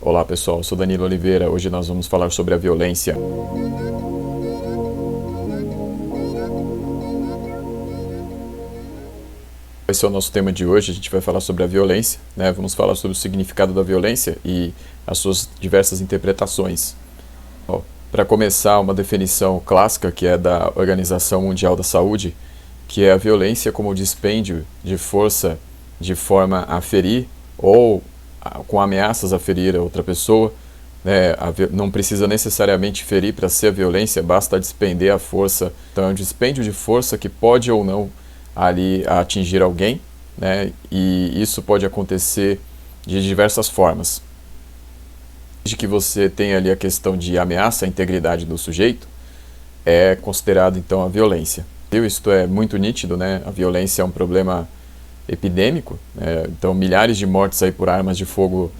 Olá pessoal, eu sou Danilo Oliveira. Hoje nós vamos falar sobre a violência. Esse é o nosso tema de hoje. A gente vai falar sobre a violência, né? Vamos falar sobre o significado da violência e as suas diversas interpretações. Para começar, uma definição clássica que é da Organização Mundial da Saúde, que é a violência como o dispêndio de força de forma a ferir ou com ameaças a ferir a outra pessoa, né? Não precisa necessariamente ferir para ser a violência, basta despender a força. Então é um dispêndio de força que pode ou não ali atingir alguém, né? E isso pode acontecer de diversas formas. Desde que você tenha ali a questão de ameaça à integridade do sujeito, é considerado então a violência. Isto é muito nítido, né? A violência é um problema epidêmico, né? Então milhares de mortes aí por armas de fogo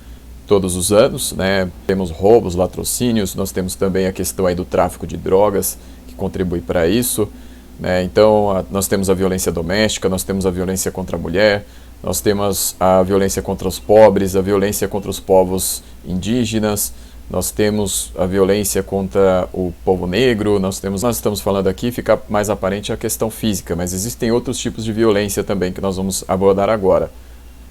todos os anos, né? Temos roubos, latrocínios, nós temos também a questão aí do tráfico de drogas, que contribui para isso, né? Então nós temos a violência doméstica, nós temos a violência contra a mulher, nós temos a violência contra os pobres, a violência contra os povos indígenas, nós temos a violência contra o povo negro, nós estamos falando aqui, fica mais aparente a questão física, mas existem outros tipos de violência também que nós vamos abordar agora.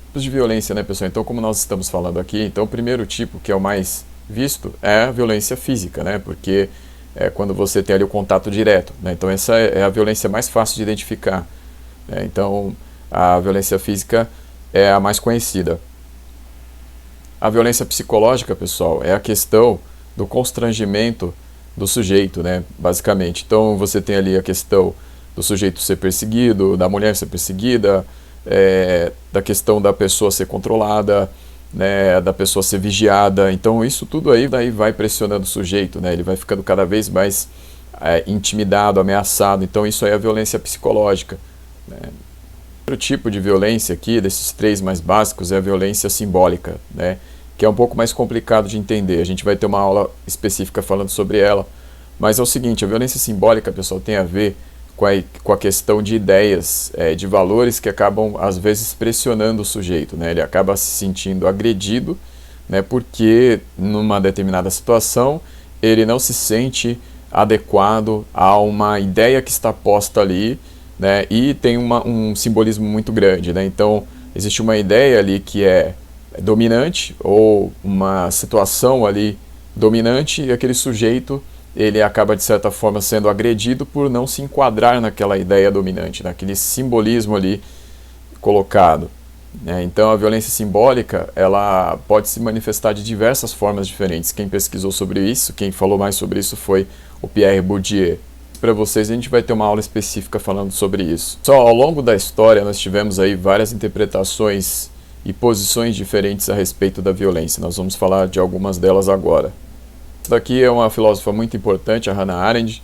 Tipos de violência, né, pessoal? Então, como nós estamos falando aqui, então o primeiro tipo, que é o mais visto, é a violência física, né? Porque é quando você tem ali o contato direto, né? Então essa é a violência mais fácil de identificar, né? Então a violência física é a mais conhecida. A violência psicológica, pessoal, é a questão do constrangimento do sujeito, né, basicamente. Então você tem ali a questão do sujeito ser perseguido, da mulher ser perseguida, da questão da pessoa ser controlada, né, da pessoa ser vigiada. Então isso tudo aí daí vai pressionando o sujeito, né, ele vai ficando cada vez mais intimidado, ameaçado. Então isso aí é a violência psicológica, né. Outro tipo de violência aqui, desses três mais básicos, é a violência simbólica, né? Que é um pouco mais complicado de entender. A gente vai ter uma aula específica falando sobre ela. Mas é o seguinte, a violência simbólica, pessoal, tem a ver com a questão de ideias, de valores que acabam, às vezes, pressionando o sujeito, né? Ele acaba se sentindo agredido, né? Porque, numa determinada situação, ele não se sente adequado a uma ideia que está posta ali, né, e tem um simbolismo muito grande, né? Então existe uma ideia ali que é dominante ou uma situação ali dominante e aquele sujeito ele acaba de certa forma sendo agredido por não se enquadrar naquela ideia dominante, naquele simbolismo ali colocado, né? Então a violência simbólica ela pode se manifestar de diversas formas diferentes. Quem pesquisou sobre isso, quem falou mais sobre isso foi o Pierre Bourdieu. Para vocês, a gente vai ter uma aula específica falando sobre isso. Só ao longo da história nós tivemos aí várias interpretações e posições diferentes a respeito da violência. Nós vamos falar de algumas delas agora. Essa daqui é uma filósofa muito importante, a Hannah Arendt,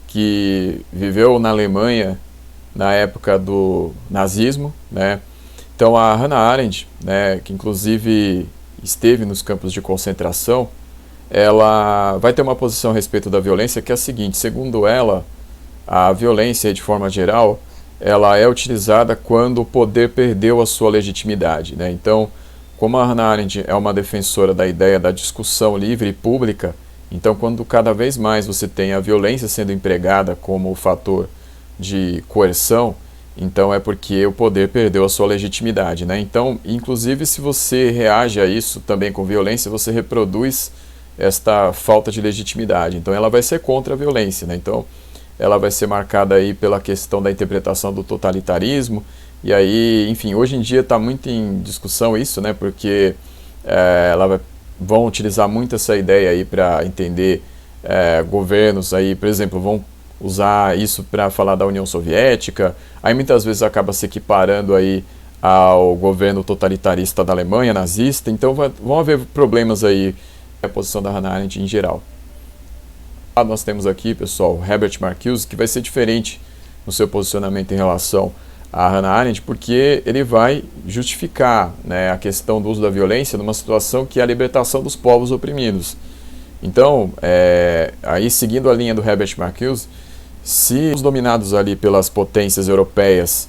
que viveu na Alemanha na época do nazismo, né? Então a Hannah Arendt, né, que inclusive esteve nos campos de concentração, ela vai ter uma posição a respeito da violência que é a seguinte: segundo ela, a violência, de forma geral, ela é utilizada quando o poder perdeu a sua legitimidade, né? Então, como a Hannah Arendt é uma defensora da ideia da discussão livre e pública, então quando cada vez mais você tem a violência sendo empregada como fator de coerção, então é porque o poder perdeu a sua legitimidade, né? Então, inclusive, se você reage a isso também com violência, você reproduz esta falta de legitimidade. Então ela vai ser contra a violência, né? Então ela vai ser marcada aí pela questão da interpretação do totalitarismo. E aí, enfim, hoje em dia está muito em discussão isso, né? Porque vão utilizar muito essa ideia aí para entender governos aí, por exemplo, vão usar isso para falar da União Soviética. Aí muitas vezes acaba se equiparando aí ao governo totalitarista da Alemanha, nazista. Então vão haver problemas aí a posição da Hannah Arendt em geral. Nós temos aqui, pessoal, Herbert Marcuse, que vai ser diferente no seu posicionamento em relação a Hannah Arendt, porque ele vai justificar, né, a questão do uso da violência numa situação que é a libertação dos povos oprimidos. Então, aí seguindo a linha do Herbert Marcuse, se os dominados ali pelas potências europeias,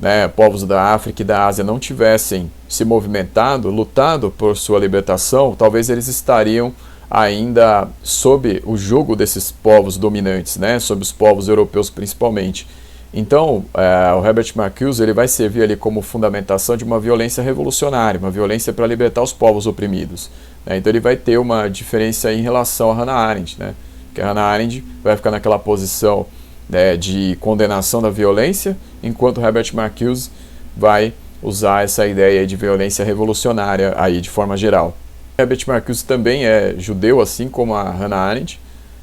né, povos da África e da Ásia não tivessem se movimentado, lutado por sua libertação, talvez eles estariam ainda sob o jugo desses povos dominantes, né, sob os povos europeus principalmente. Então, o Herbert Marcuse ele vai servir ali como fundamentação de uma violência revolucionária, uma violência para libertar os povos oprimidos, né? Então ele vai ter uma diferença em relação a Hannah Arendt, né? Que a Hannah Arendt vai ficar naquela posição, né, de condenação da violência, enquanto Herbert Marcuse vai usar essa ideia de violência revolucionária aí de forma geral. Herbert Marcuse também é judeu, assim como a Hannah Arendt,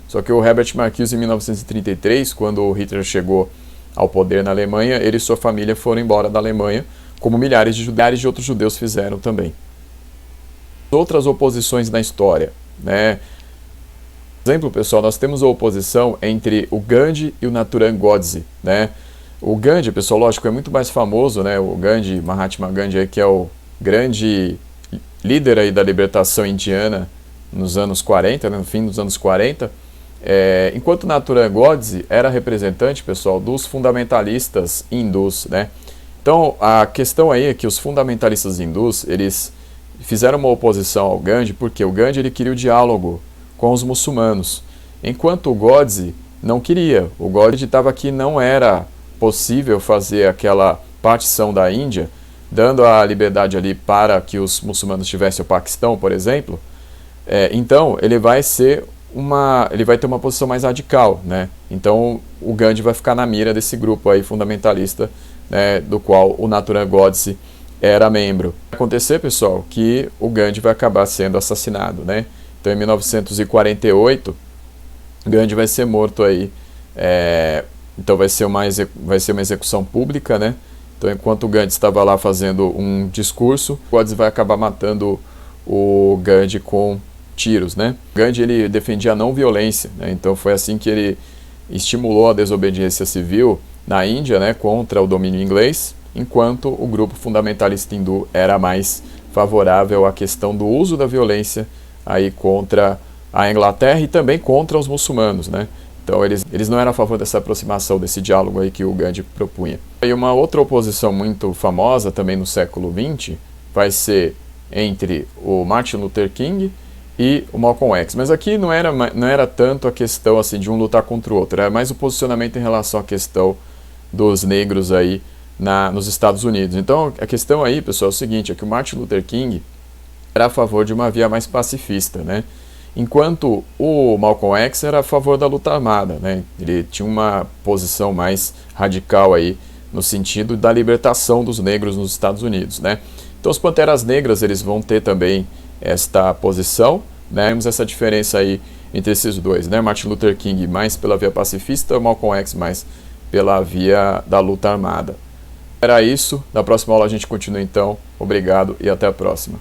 só que o Herbert Marcuse, em 1933, quando o Hitler chegou ao poder na Alemanha, ele e sua família foram embora da Alemanha, como milhares de outros judeus fizeram também. Outras oposições na história, né? Por exemplo, pessoal, nós temos a oposição entre o Gandhi e o Nathuram Godse, né? O Gandhi, pessoal, lógico, é muito mais famoso, né? O Gandhi, Mahatma Gandhi, aí, que é o grande líder aí da libertação indiana nos anos 40, né? No fim dos anos 40, enquanto Nathuram Godse era representante, pessoal, dos fundamentalistas hindus, né? Então, a questão aí é que os fundamentalistas hindus, eles fizeram uma oposição ao Gandhi, porque o Gandhi ele queria o diálogo com os muçulmanos, enquanto o Godse não queria. O Godse acreditava que não era possível fazer aquela partição da Índia, dando a liberdade ali para que os muçulmanos tivessem o Paquistão, por exemplo. Então, ele vai ter uma posição mais radical, né? Então, o Gandhi vai ficar na mira desse grupo aí fundamentalista, né, do qual o Nathuram Godse era membro. Vai acontecer, pessoal, que o Gandhi vai acabar sendo assassinado, né? Então, em 1948, Gandhi vai ser morto aí. Então, vai ser uma execução pública, né? Então, enquanto o Gandhi estava lá fazendo um discurso, o Godse vai acabar matando o Gandhi com tiros, né? Gandhi ele defendia a não violência, né? Então, foi assim que ele estimulou a desobediência civil na Índia, né, contra o domínio inglês, enquanto o grupo fundamentalista hindu era mais favorável à questão do uso da violência aí contra a Inglaterra e também contra os muçulmanos, né? Então eles não eram a favor dessa aproximação, desse diálogo aí que o Gandhi propunha. E uma outra oposição muito famosa também no século XX vai ser entre o Martin Luther King e o Malcolm X. Mas aqui não era tanto a questão assim de um lutar contra o outro, era mais o posicionamento em relação à questão dos negros aí nos Estados Unidos. Então a questão aí, pessoal, é o seguinte, é que o Martin Luther King era a favor de uma via mais pacifista, né? Enquanto o Malcolm X era a favor da luta armada, né? Ele tinha uma posição mais radical aí no sentido da libertação dos negros nos Estados Unidos, né? Então os Panteras Negras eles vão ter também esta posição, né? Temos essa diferença aí entre esses dois, né? Martin Luther King mais pela via pacifista, Malcolm X mais pela via da luta armada. Era isso. Na próxima aula a gente continua então. Obrigado e até a próxima.